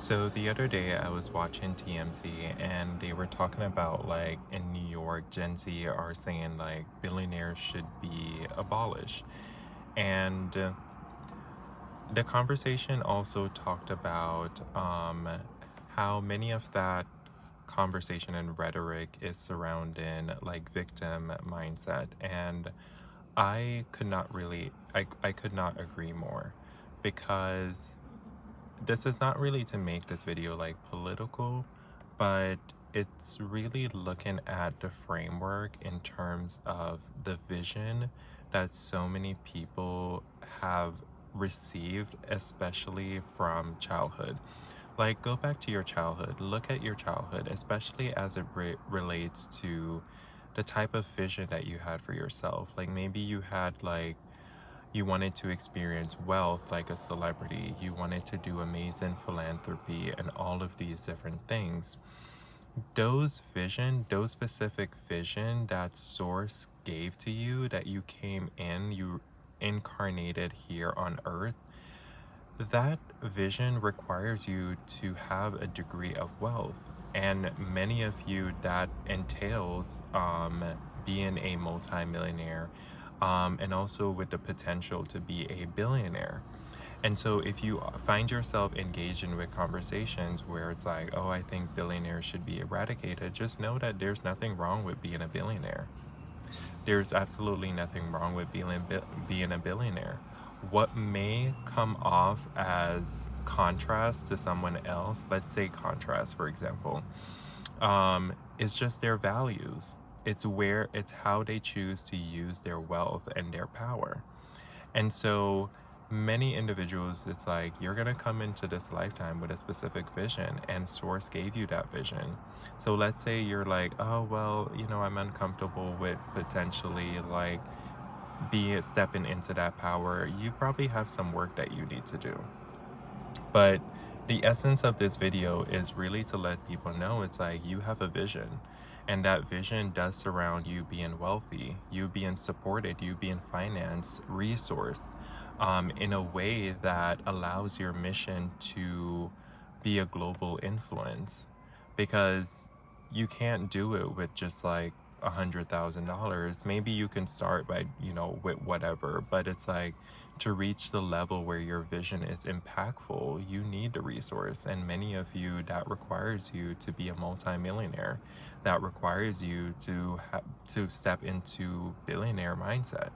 So the other day I was watching TMZ and they were talking about like in New York, Gen Z are saying like billionaires should be abolished. And the conversation also talked about how many of that conversation and rhetoric is surrounding like victim mindset. And I could not agree more because this is not really to make this video like political, but it's really looking at the framework in terms of the vision that so many people have received, especially from childhood. Like, go back to your childhood, look at your childhood, especially as it relates to the type of vision that you had for yourself. Like, maybe you had like you wanted to experience wealth like a celebrity. You wanted to do amazing philanthropy and all of these different things. Those specific vision that source gave to you, that you came in, you incarnated here on earth, that vision requires you to have a degree of wealth. And many of you, that entails being a multimillionaire, and also with the potential to be a billionaire. And so if you find yourself engaging with conversations where it's like, oh, I think billionaires should be eradicated, just know that there's nothing wrong with being a billionaire. There's absolutely nothing wrong with being a billionaire. What may come off as contrast to someone else, let's say contrast, for example, is just their values. It's how they choose to use their wealth and their power. And so many individuals, it's like you're going to come into this lifetime with a specific vision, and source gave you that vision. So let's say you're like, oh, well, I'm uncomfortable with potentially like stepping into that power. You probably have some work that you need to do. But the essence of this video is really to let people know it's like you have a vision, and that vision does surround you being wealthy, you being supported, you being financed, resourced, in a way that allows your mission to be a global influence. Because you can't do it with just like $100,000. Maybe you can start by, with whatever, but it's like to reach the level where your vision is impactful, you need the resource. And many of you, that requires you to be a multimillionaire. That requires you to step into billionaire mindset.